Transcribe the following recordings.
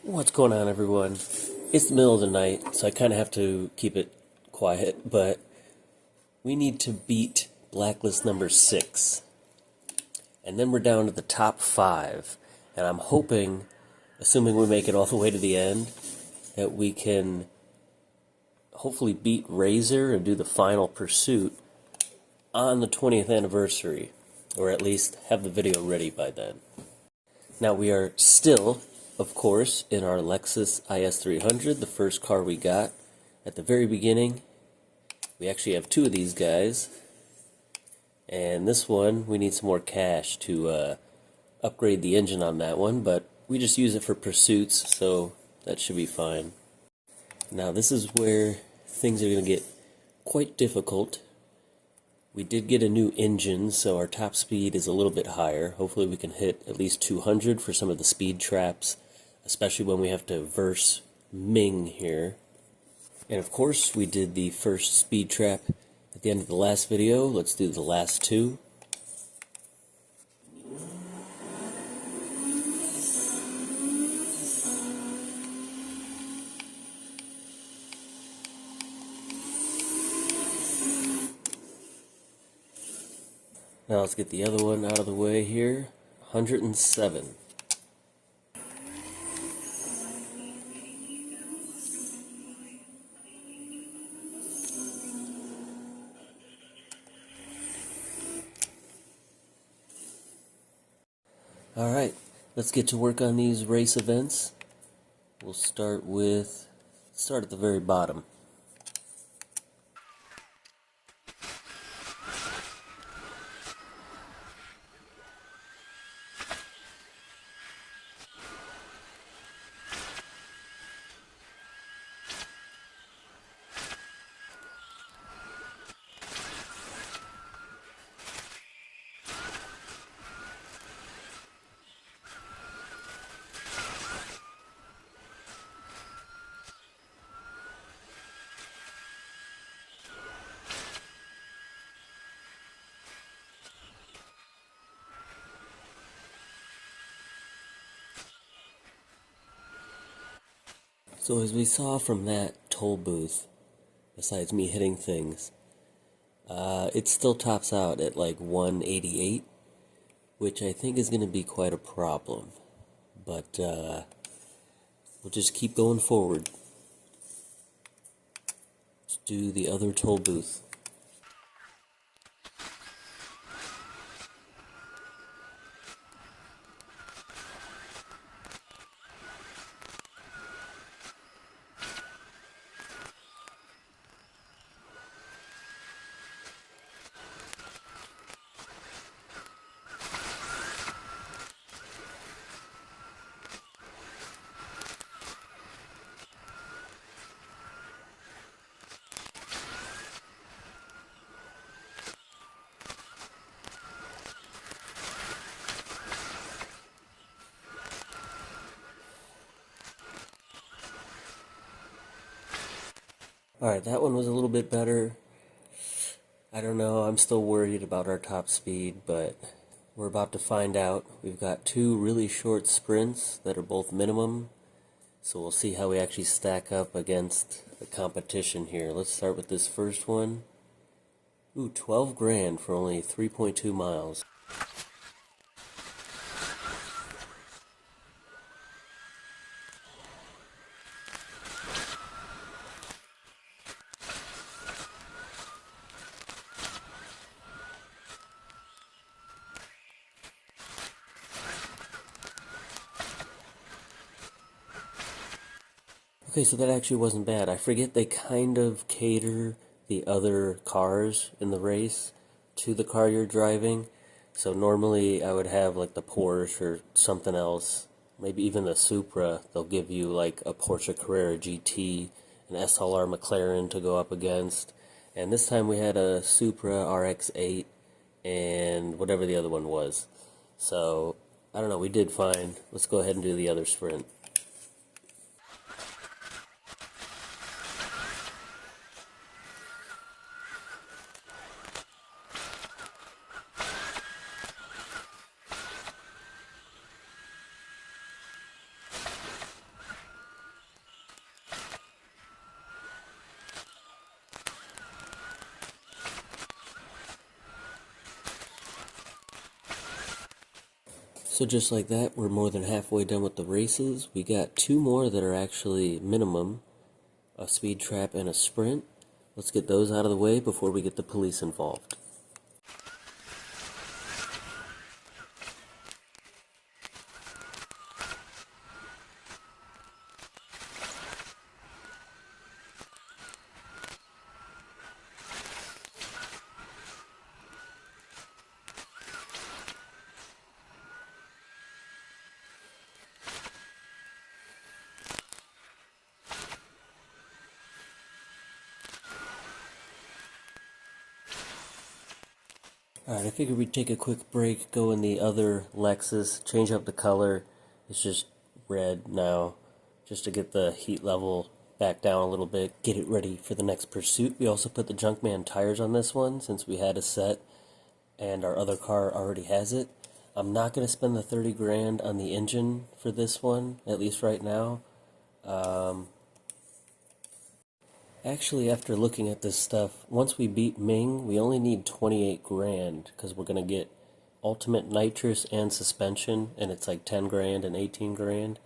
What's going on, everyone? It's the middle of the night, so I kind of have to keep it quiet, but we need to beat Blacklist number 6. And then we're down to the top 5. And I'm hoping, assuming we make it all the way to the end, that we can hopefully beat Razor and do the final pursuit on the 20th anniversary, or at least have the video ready by then. Now, we are still, of course, in our LEXUS IS300, the first car we got at the very beginning. We actually have two of these guys, and this one we need some more cash to upgrade the engine on that one, but we just use it for pursuits, so that should be fine. Now, this is where things are going to get quite difficult. We did get a new engine, so our top speed is a little bit higher. Hopefully we can hit at least 200 for some of the speed traps, especially when we have to verse Ming here. And of course, we did the first speed trap at the end of the last video. Let's do the last two. Now let's get the other one out of the way here. 107. Alright, let's get to work on these race events. We'll start at the very bottom. So as we saw from that toll booth, besides me hitting things, it still tops out at like 188, which I think is going to be quite a problem. But we'll just keep going forward. Let's do the other toll booth. Alright, that one was a little bit better. I don't know, I'm still worried about our top speed, but we're about to find out. We've got two really short sprints that are both minimum, so we'll see how we actually stack up against the competition here. Let's start with this first one. Ooh, 12 grand for only 3.2 miles. Okay, so that actually wasn't bad. I forget they kind of cater the other cars in the race to the car you're driving. So normally I would have like the Porsche or something else, maybe even the Supra. They'll give you like a Porsche Carrera GT, an SLR McLaren to go up against. And this time we had a Supra RX-8 and whatever the other one was. So, I don't know, we did fine. Let's go ahead and do the other sprint. So just like that, we're more than halfway done with the races. We got two more that are actually minimum, a speed trap and a sprint. Let's get those out of the way before we get the police involved. Alright, I figured we'd take a quick break, go in the other Lexus, change up the color. It's just red now, just to get the heat level back down a little bit, get it ready for the next pursuit. We also put the Junkman tires on this one since we had a set and our other car already has it. I'm not going to spend the 30 grand on the engine for this one, at least right now. Actually, after looking at this stuff, once we beat Ming, we only need 28 grand because we're going to get ultimate nitrous and suspension, and it's like 10 grand and 18 grand.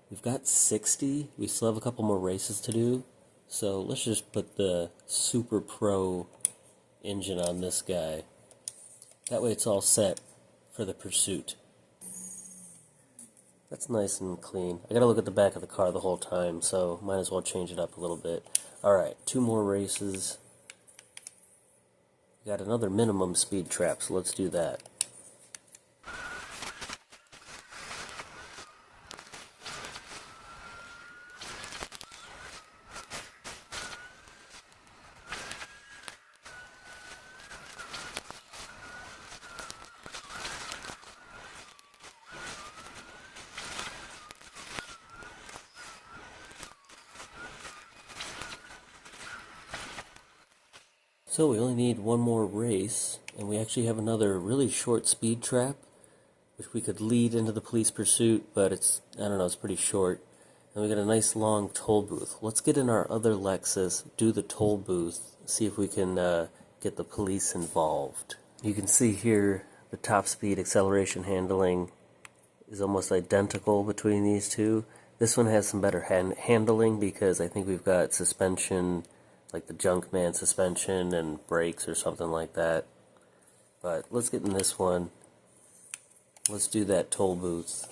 We've got 60. We still have a couple more races to do. So let's just put the Super Pro engine on this guy. That way it's all set for the pursuit. That's nice and clean. I gotta look at the back of the car the whole time, so might as well change it up a little bit. Alright, two more races. We got another minimum speed trap, so let's do that. So we only need one more race, and we actually have another really short speed trap, which we could lead into the police pursuit, but it's, I don't know, it's pretty short. And we got a nice long toll booth. Let's get in our other Lexus, do the toll booth, see if we can get the police involved. You can see here the top speed acceleration handling is almost identical between these two. This one has some better handling because I think we've got suspension, like the Junkman suspension and brakes or something like that. But let's get in this one. Let's do that toll booth.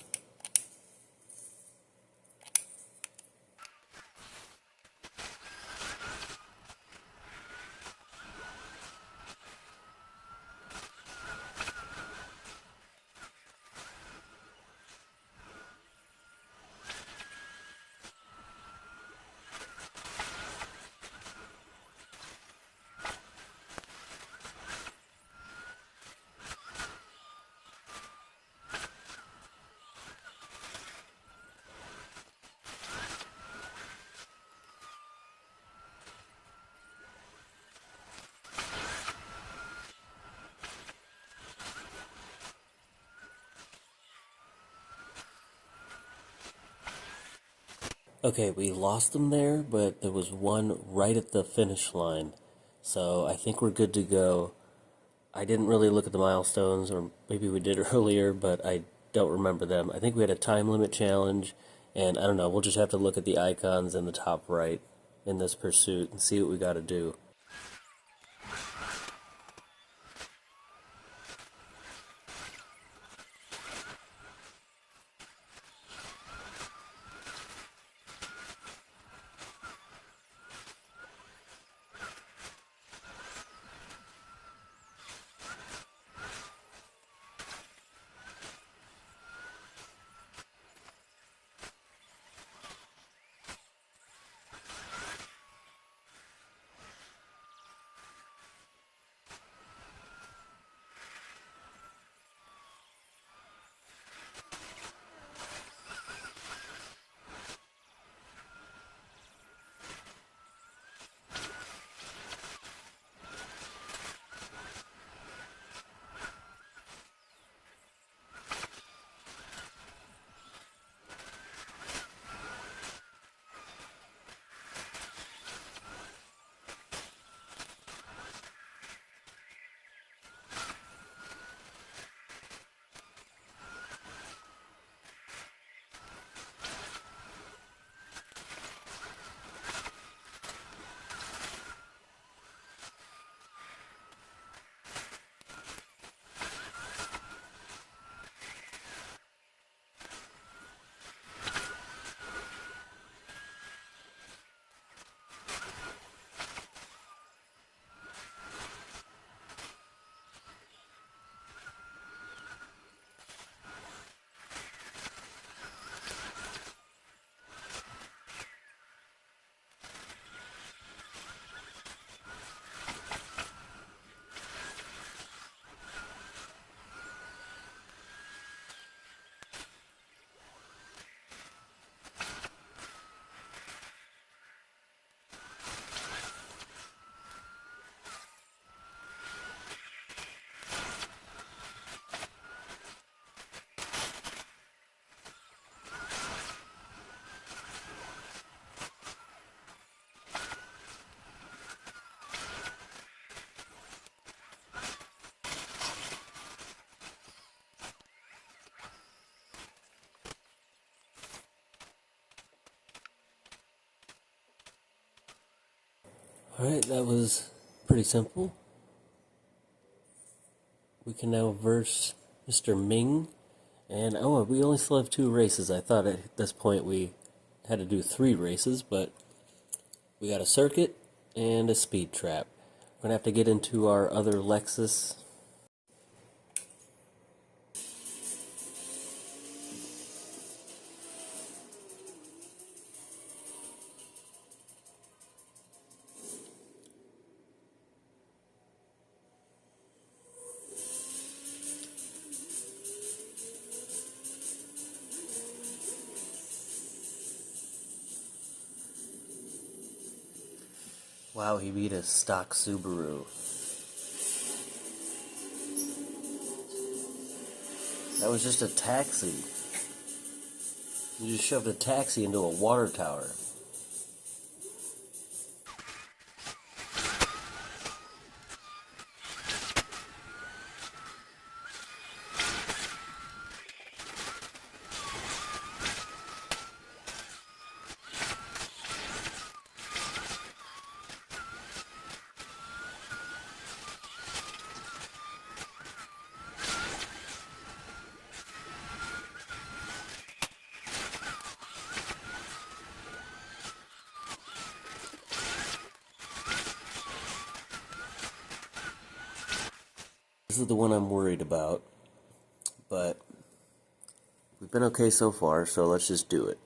Okay, we lost them there, but there was one right at the finish line. So I think we're good to go. I didn't really look at the milestones, or maybe we did earlier, but I don't remember them. I think we had a time limit challenge, and I don't know, we'll just have to look at the icons in the top right in this pursuit and see what we got to do. Alright, that was pretty simple. We can now verse Mr. Ming. And oh, we only still have 2 races. I thought at this point we had to do 3 races, but we got a circuit and a speed trap. We're going to have to get into our other LEXUS. Wow, he beat a stock Subaru. That was just a taxi. You just shoved a taxi into a water tower. This is the one I'm worried about, but we've been okay so far, so let's just do it.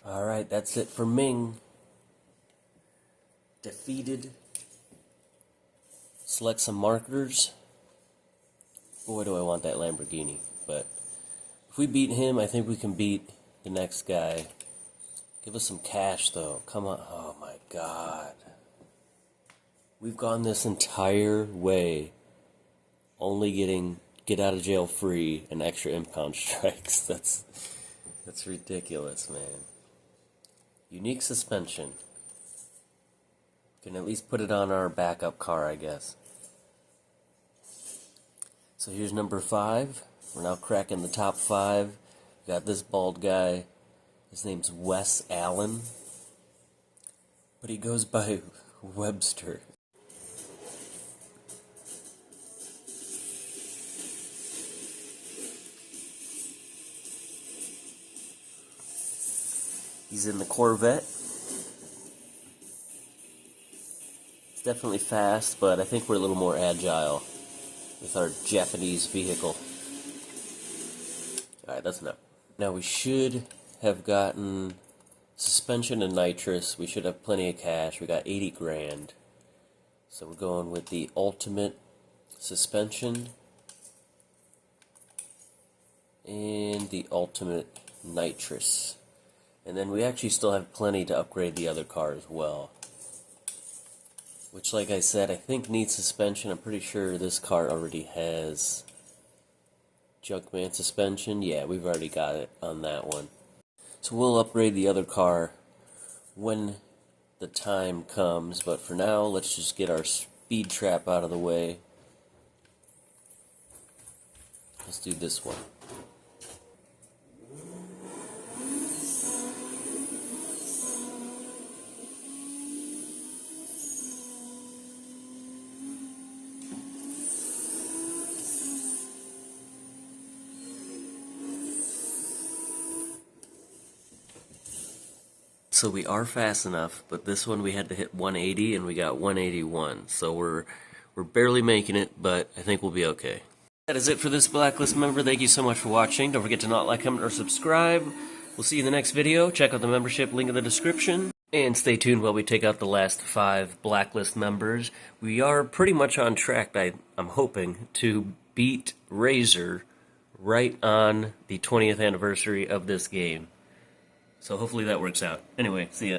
Alright, that's it for Ming. Defeated. Select some markers. Boy, do I want that Lamborghini. But if we beat him, I think we can beat the next guy. Give us some cash, though. Come on. Oh, my God. We've gone this entire way only getting get out of jail free and extra impound strikes. That's ridiculous, man. Unique suspension. Can at least put it on our backup car, I guess. So here's number 5. We're now cracking the top 5. We got this bald guy. His name's Wes Allen. But he goes by Webster. He's in the Corvette. It's definitely fast, but I think we're a little more agile with our Japanese vehicle. Alright, that's enough. Now we should have gotten suspension and nitrous. We should have plenty of cash. We got 80 grand. So we're going with the ultimate suspension and the ultimate nitrous. And then we actually still have plenty to upgrade the other car as well. Which, like I said, I think needs suspension. I'm pretty sure this car already has Junkman suspension. Yeah, we've already got it on that one. So we'll upgrade the other car when the time comes. But for now, let's just get our speed trap out of the way. Let's do this one. So we are fast enough, but this one we had to hit 180 and we got 181. So we're barely making it, but I think we'll be okay. That is it for this Blacklist member. Thank you so much for watching. Don't forget to not like, comment, or subscribe. We'll see you in the next video. Check out the membership link in the description. And stay tuned while we take out the last 5 Blacklist members. We are pretty much on track, I'm hoping, to beat Razor right on the 20th anniversary of this game. So hopefully that works out. Anyway, see ya.